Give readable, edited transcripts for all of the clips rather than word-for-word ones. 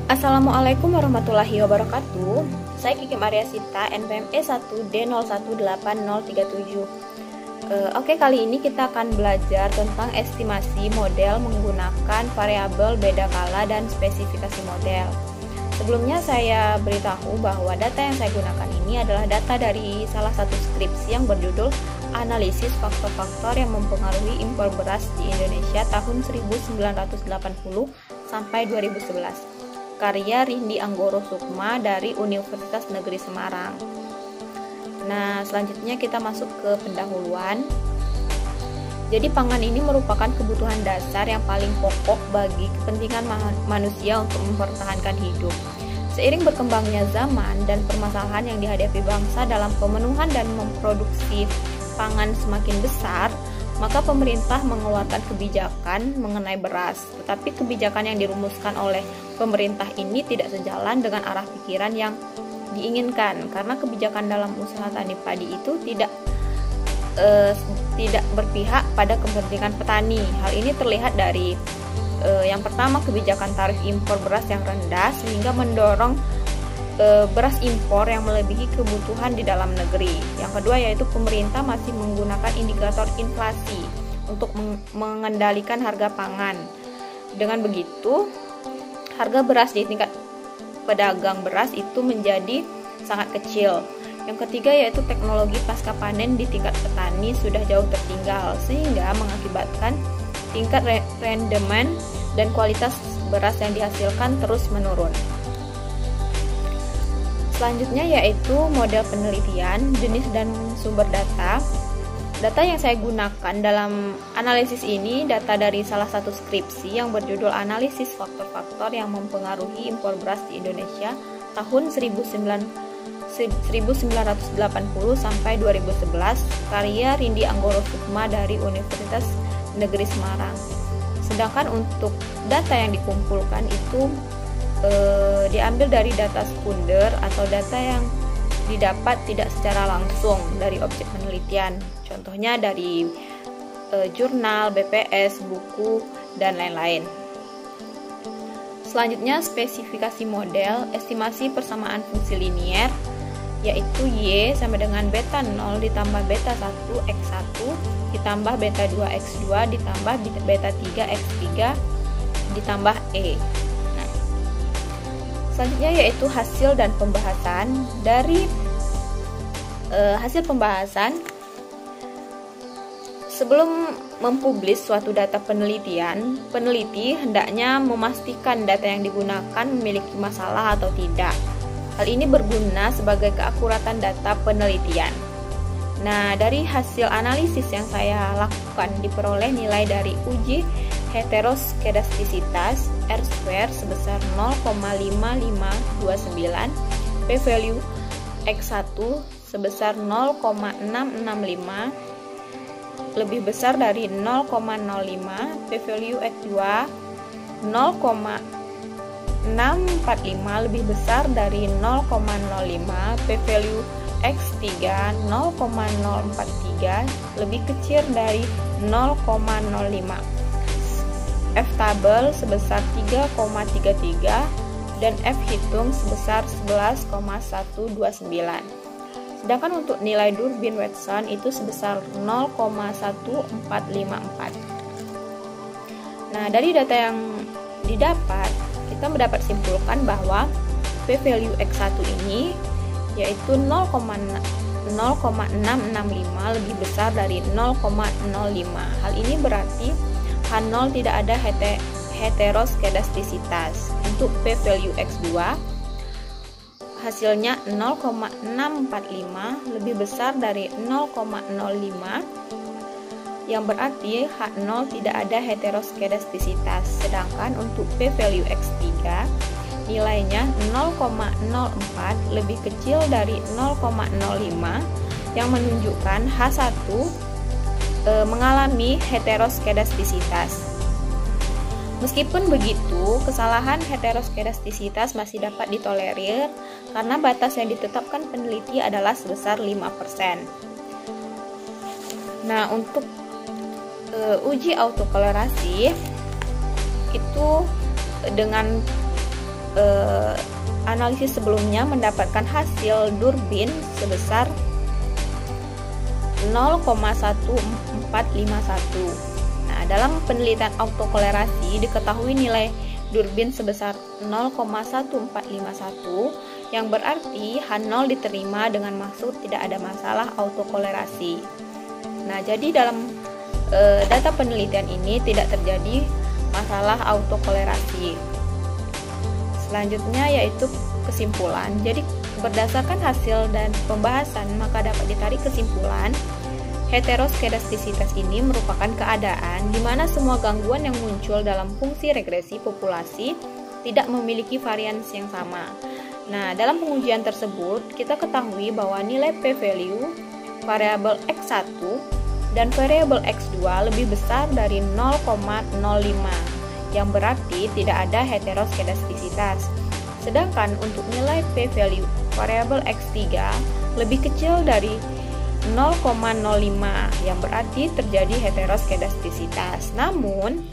Assalamualaikum warahmatullahi wabarakatuh. Saya Kiki Maria Sita, NPM E1D018037. Oke, kali ini kita akan belajar tentang estimasi model menggunakan variabel beda kala dan spesifikasi model. Sebelumnya saya beritahu bahwa data yang saya gunakan ini adalah data dari salah satu skripsi yang berjudul Analisis Faktor-Faktor yang Mempengaruhi Impor Beras di Indonesia tahun 1980 sampai 2011. Karya Rindi Anggoro Sukma dari Universitas Negeri Semarang. Nah, selanjutnya kita masuk ke pendahuluan. Jadi pangan ini merupakan kebutuhan dasar yang paling pokok bagi kepentingan manusia untuk mempertahankan hidup. Seiring berkembangnya zaman dan permasalahan yang dihadapi bangsa dalam pemenuhan dan memproduksi pangan semakin besar, maka pemerintah mengeluarkan kebijakan mengenai beras. Tetapi kebijakan yang dirumuskan oleh pemerintah ini tidak sejalan dengan arah pikiran yang diinginkan, karena kebijakan dalam usaha tani padi itu tidak berpihak pada kepentingan petani. Hal ini terlihat dari yang pertama, kebijakan tarif impor beras yang rendah sehingga mendorong beras impor yang melebihi kebutuhan di dalam negeri. Yang kedua yaitu pemerintah masih menggunakan indikator inflasi untuk mengendalikan harga pangan. Dengan begitu, harga beras di tingkat pedagang beras itu menjadi sangat kecil. Yang ketiga yaitu teknologi pasca panen di tingkat petani sudah jauh tertinggal, sehingga mengakibatkan tingkat rendemen dan kualitas beras yang dihasilkan terus menurun. Selanjutnya yaitu model penelitian, jenis dan sumber data. Data yang saya gunakan dalam analisis ini data dari salah satu skripsi yang berjudul Analisis Faktor-Faktor yang Mempengaruhi Impor Beras di Indonesia tahun 1980 sampai 2011, karya Rindi Anggoro Sukma dari Universitas Negeri Semarang. Sedangkan untuk data yang dikumpulkan itu diambil dari data sekunder atau data yang didapat tidak secara langsung dari objek penelitian, contohnya dari jurnal, BPS, buku, dan lain-lain. Selanjutnya spesifikasi model, estimasi persamaan fungsi linier, yaitu Y sama dengan beta 0 ditambah beta 1 X1 ditambah beta 2 X2 ditambah beta 3 X3 ditambah E. Selanjutnya yaitu hasil dan pembahasan. Dari hasil pembahasan, sebelum mempublis suatu data penelitian, peneliti hendaknya memastikan data yang digunakan memiliki masalah atau tidak. Hal ini berguna sebagai keakuratan data penelitian. Nah, dari hasil analisis yang saya lakukan diperoleh nilai dari uji heteroskedastisitas R-square sebesar 0,5529, p-value X1 sebesar 0,665 lebih besar dari 0,05, p-value X2 0,645 lebih besar dari 0,05, p-value X3 0,043 lebih kecil dari 0,05. F-tabel sebesar 3,33 dan F-hitung sebesar 11,129. Sedangkan untuk nilai Durbin-Watson itu sebesar 0,1454. Nah, dari data yang didapat, kita mendapat simpulkan bahwa p-value X1 ini yaitu 0,665 lebih besar dari 0,05. Hal ini berarti H0 tidak ada heteroskedastisitas. Untuk p-value X2 hasilnya 0,645 lebih besar dari 0,05, yang berarti H0 tidak ada heteroskedastisitas. Sedangkan untuk p-value X3 nilainya 0,04 lebih kecil dari 0,05, yang menunjukkan H1 mengalami heteroskedastisitas. Meskipun begitu, kesalahan heteroskedastisitas masih dapat ditolerir karena batas yang ditetapkan peneliti adalah sebesar 5%. Nah, untuk uji autokolerasi itu dengan analisis sebelumnya mendapatkan hasil Durbin sebesar 0,1451. Nah, dalam penelitian autokolerasi diketahui nilai Durbin sebesar 0,1451 yang berarti H0 diterima dengan maksud tidak ada masalah autokolerasi. Nah, jadi dalam data penelitian ini tidak terjadi masalah autokolerasi. Selanjutnya yaitu kesimpulan. Jadi berdasarkan hasil dan pembahasan maka dapat ditarik kesimpulan heteroskedastisitas ini merupakan keadaan di mana semua gangguan yang muncul dalam fungsi regresi populasi tidak memiliki varians yang sama. Nah, dalam pengujian tersebut kita ketahui bahwa nilai p-value variabel x1 dan variabel x2 lebih besar dari 0,05 yang berarti tidak ada heteroskedastisitas. Sedangkan untuk nilai p-value variabel x3 lebih kecil dari 0,05 yang berarti terjadi heteroskedastisitas. Namun,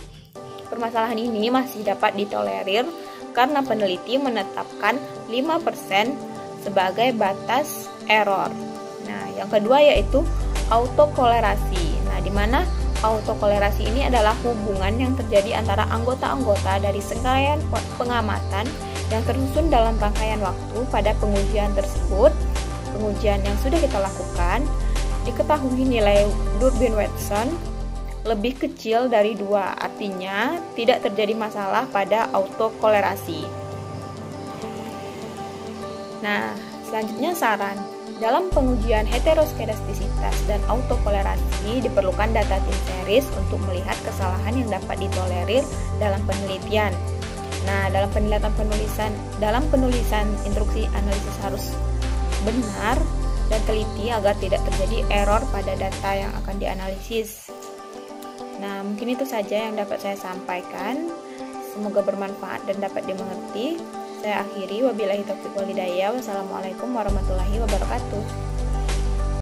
permasalahan ini masih dapat ditolerir karena peneliti menetapkan 5% sebagai batas error. Nah, yang kedua yaitu autokolerasi. Nah, di mana autokolerasi ini adalah hubungan yang terjadi antara anggota-anggota dari serangkaian pengamatan yang tersusun dalam rangkaian waktu. Pada pengujian tersebut, pengujian yang sudah kita lakukan, diketahui nilai Durbin-Watson lebih kecil dari 2, artinya tidak terjadi masalah pada autokolerasi. Nah, selanjutnya saran. Dalam pengujian heteroskedastisitas dan autokolerasi diperlukan data tim series untuk melihat kesalahan yang dapat ditolerir dalam penelitian. Nah, dalam penulisan instruksi analisis harus benar dan teliti agar tidak terjadi error pada data yang akan dianalisis. Nah, mungkin itu saja yang dapat saya sampaikan. Semoga bermanfaat dan dapat dimengerti. Saya akhiri, wabillahi taufiq wal hidayah. Wassalamualaikum warahmatullahi wabarakatuh.